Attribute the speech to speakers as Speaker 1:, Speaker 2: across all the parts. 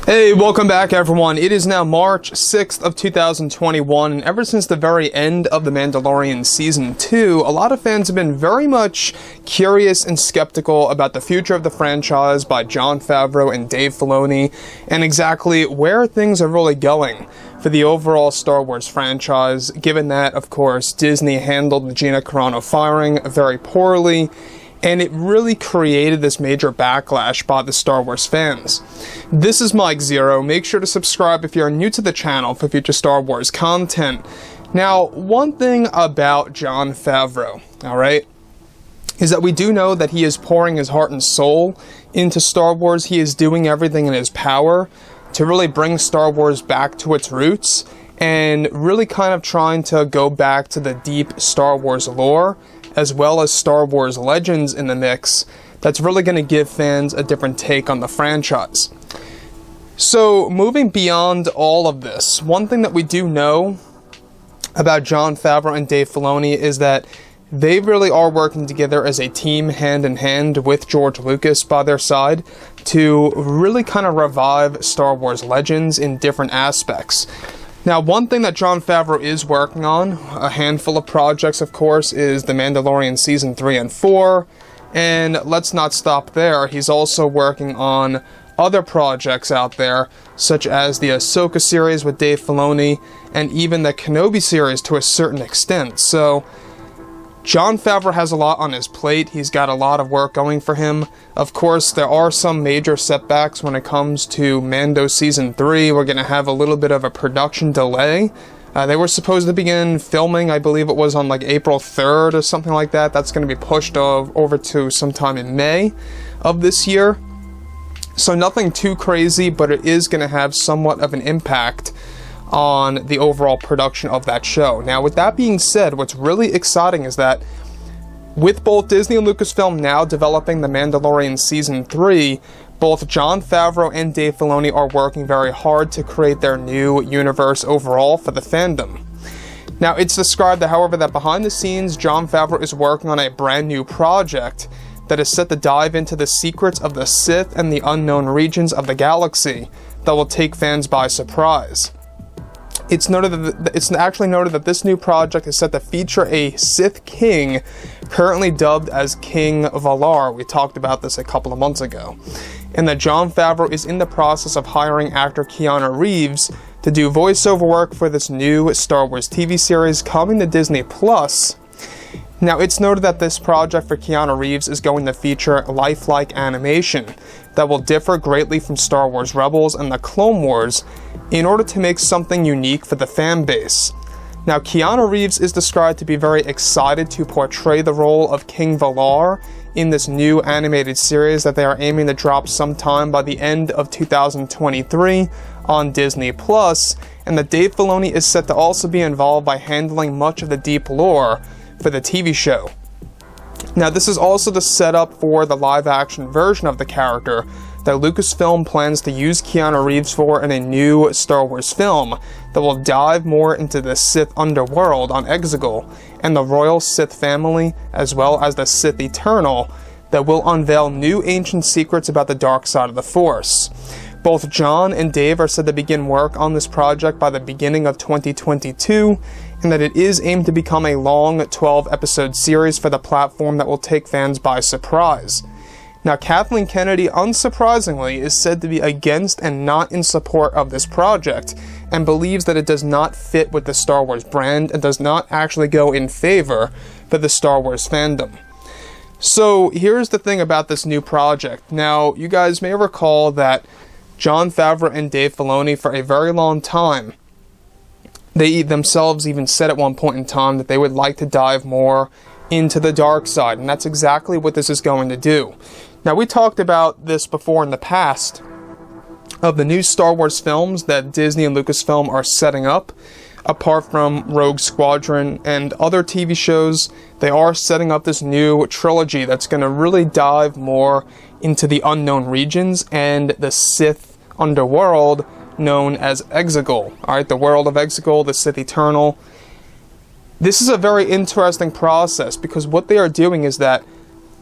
Speaker 1: Hey, welcome back everyone. It is now March 6th of 2021, and ever since the very end of The Mandalorian Season 2, a lot of fans have been very much curious and skeptical about the future of the franchise by Jon Favreau and Dave Filoni, and exactly where things are really going for the overall Star Wars franchise, given that, of course, Disney handled the GINA CARANO firing very poorly, and it really created this major backlash by the Star Wars fans. This is Mike Zero. Make sure to subscribe if you're new to the channel for future Star Wars content. Now, one thing about Jon Favreau, alright, is that we do know that he is pouring his heart and soul into Star Wars. He is doing everything in his power to really bring Star Wars back to its roots and really kind of trying to go back to the deep Star Wars lore, as well as Star Wars legends in the mix, that's really going to give fans a different take on the franchise. So, moving beyond all of this, one thing that we do know about Jon Favreau and Dave Filoni is that they really are working together as a team, hand in hand with George Lucas by their side, to really kind of revive Star Wars legends in different aspects. Now, one thing that Jon Favreau is working on, a handful of projects, of course, is The Mandalorian Season 3 and 4, and let's not stop there. He's also working on other projects out there, such as the Ahsoka series with Dave Filoni, and even the Kenobi series to a certain extent. So, Jon Favreau has a lot on his plate. He's got a lot of work going for him. Of course, there are some major setbacks when it comes to Mando Season 3. We're going to have a little bit of a production delay. They were supposed to begin filming, I believe it was on like April 3rd or something like that. That's going to be pushed over to sometime in May of this year. So nothing too crazy, but it is going to have somewhat of an impact on the overall production of that show. Now, with that being said, what's really exciting is that with both Disney and Lucasfilm now developing The Mandalorian Season 3, both Jon Favreau and Dave Filoni are working very hard to create their new universe overall for the fandom. Now, it's described, however, that behind the scenes, Jon Favreau is working on a brand new project that is set to dive into the secrets of the Sith and the unknown regions of the galaxy that will take fans by surprise. It's actually noted that this new project is set to feature a Sith king currently dubbed as King Valar. We talked about this a couple of months ago. And that Jon Favreau is in the process of hiring actor Keanu Reeves to do voiceover work for this new Star Wars TV series coming to Disney+. Now, it's noted that this project for Keanu Reeves is going to feature lifelike animation that will differ greatly from Star Wars Rebels and the Clone Wars in order to make something unique for the fan base. Now, Keanu Reeves is described to be very excited to portray the role of King Valar in this new animated series that they are aiming to drop sometime by the end of 2023 on Disney+, and that Dave Filoni is set to also be involved by handling much of the deep lore for the TV show. Now, this is also the setup for the live-action version of the character that Lucasfilm plans to use Keanu Reeves for in a new Star Wars film that will dive more into the Sith underworld on Exegol and the royal Sith family, as well as the Sith Eternal, that will unveil new ancient secrets about the dark side of the Force. Both Jon and Dave are said to begin work on this project by the beginning of 2022, and that it is aimed to become a long 12-episode series for the platform that will take fans by surprise. Now, Kathleen Kennedy, unsurprisingly, is said to be against and not in support of this project, and believes that it does not fit with the Star Wars brand and does not actually go in favor for the Star Wars fandom. So, here's the thing about this new project. Now, you guys may recall that Jon Favreau and Dave Filoni, for a very long time, they themselves even said at one point in time that they would like to dive more into the dark side, and that's exactly what this is going to do. Now, we talked about this before in the past, of the new Star Wars films that Disney and Lucasfilm are setting up. Apart from Rogue Squadron and other TV shows, they are setting up this new trilogy that's going to really dive more into the unknown regions and the Sith underworld known as Exegol. Alright, the world of Exegol, the Sith Eternal. This is a very interesting process because what they are doing is that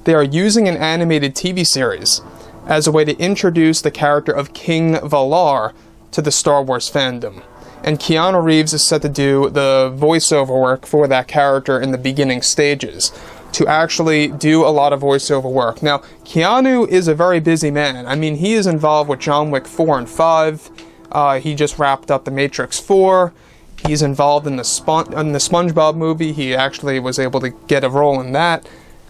Speaker 1: they are using an animated TV series as a way to introduce the character of King Valar to the Star Wars fandom. And Keanu Reeves is set to do the voiceover work for that character in the beginning stages, to actually do a lot of voiceover work. Now, Keanu is a very busy man. I mean, he is involved with John Wick 4 and 5. He just wrapped up The Matrix 4. He's involved in the SpongeBob movie. He actually was able to get a role in that.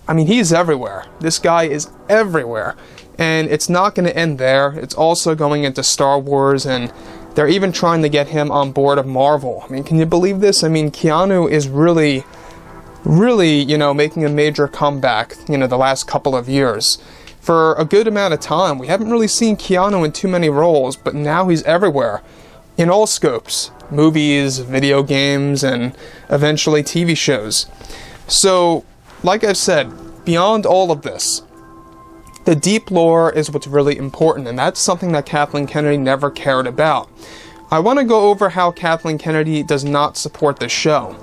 Speaker 1: I mean, he's everywhere. This guy is everywhere. And it's not going to end there. It's also going into Star Wars, and they're even trying to get him on board of Marvel. I mean, can you believe this? I mean, Keanu is really, you know, making a major comeback, you know, the last couple of years. For a good amount of time, we haven't really seen Keanu in too many roles, but now he's everywhere. In all scopes. Movies, video games, and eventually TV shows. So, like I've said, beyond all of this, the deep lore is what's really important, and that's something that Kathleen Kennedy never cared about. I want to go over how Kathleen Kennedy does not support the show.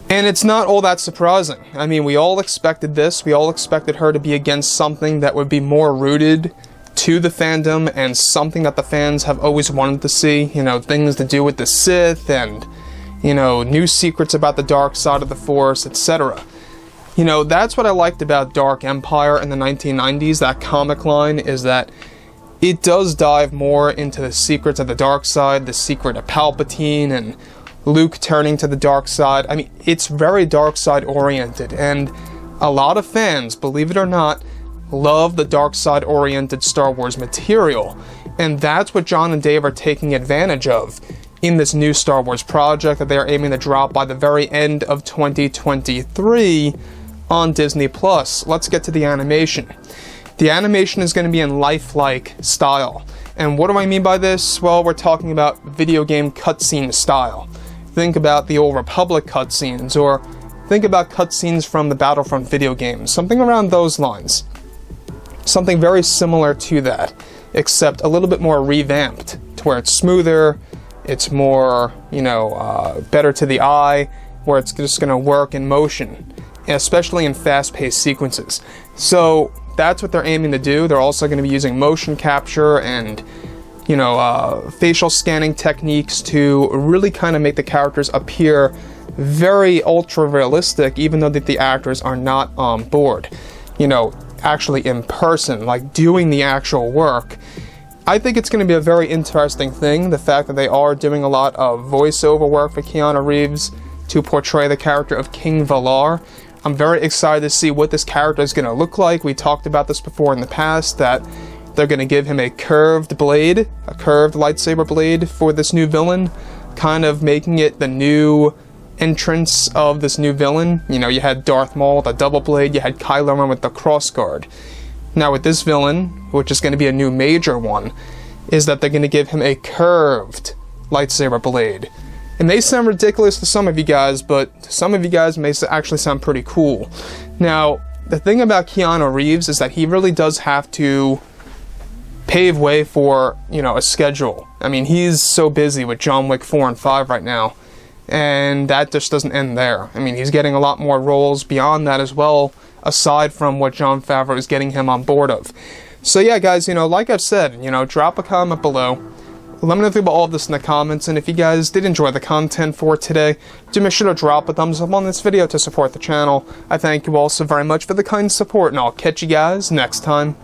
Speaker 1: And it's not all that surprising. I mean, we all expected this. We all expected her to be against something that would be more rooted to the fandom and something that the fans have always wanted to see. You know, things to do with the Sith and, you know, new secrets about the dark side of the Force, etc. You know, that's what I liked about Dark Empire in the 1990s, that comic line, is that it does dive more into the secrets of the dark side, the secret of Palpatine, and Luke turning to the dark side. I mean, it's very dark side oriented, and a lot of fans, believe it or not, love the dark side oriented Star Wars material. And that's what John and Dave are taking advantage of in this new Star Wars project that they are aiming to drop by the very end of 2023 on Disney+. Let's get to the animation. The animation is going to be in lifelike style. And what do I mean by this? Well, we're talking about video game cutscene style. Think about the Old Republic cutscenes, or think about cutscenes from the Battlefront video games. Something around those lines. Something very similar to that, except a little bit more revamped, to where it's smoother, it's more, you know, better to the eye, where it's just going to work in motion, especially in fast-paced sequences. So that's what they're aiming to do. They're also going to be using motion capture and, you know, facial scanning techniques to really kind of make the characters appear very ultra-realistic, even though that the actors are not on board. You know, actually in person, like doing the actual work. I think it's going to be a very interesting thing, the fact that they are doing a lot of voiceover work for Keanu Reeves to portray the character of King Valar. I'm very excited to see what this character is going to look like. We talked about this before in the past, that they're going to give him a curved blade, a curved lightsaber blade for this new villain, kind of making it the new entrance of this new villain. You know, you had Darth Maul with a double blade, you had Kylo Ren with the crossguard. Now with this villain, which is going to be a new major one, is that they're going to give him a curved lightsaber blade. It may sound ridiculous to some of you guys, but to some of you guys it may actually sound pretty cool. Now, the thing about Keanu Reeves is that he really does have to pave way for, you know, a schedule. I mean, he's so busy with John Wick 4 and 5 right now, and that just doesn't end there. I mean, he's getting a lot more roles beyond that as well, aside from what Jon Favreau is getting him on board of. So yeah, guys, you know, like I've said, you know, drop a comment below. Let me know about all of this in the comments, and if you guys did enjoy the content for today, do make sure to drop a thumbs up on this video to support the channel. I thank you all so very much for the kind support, and I'll catch you guys next time.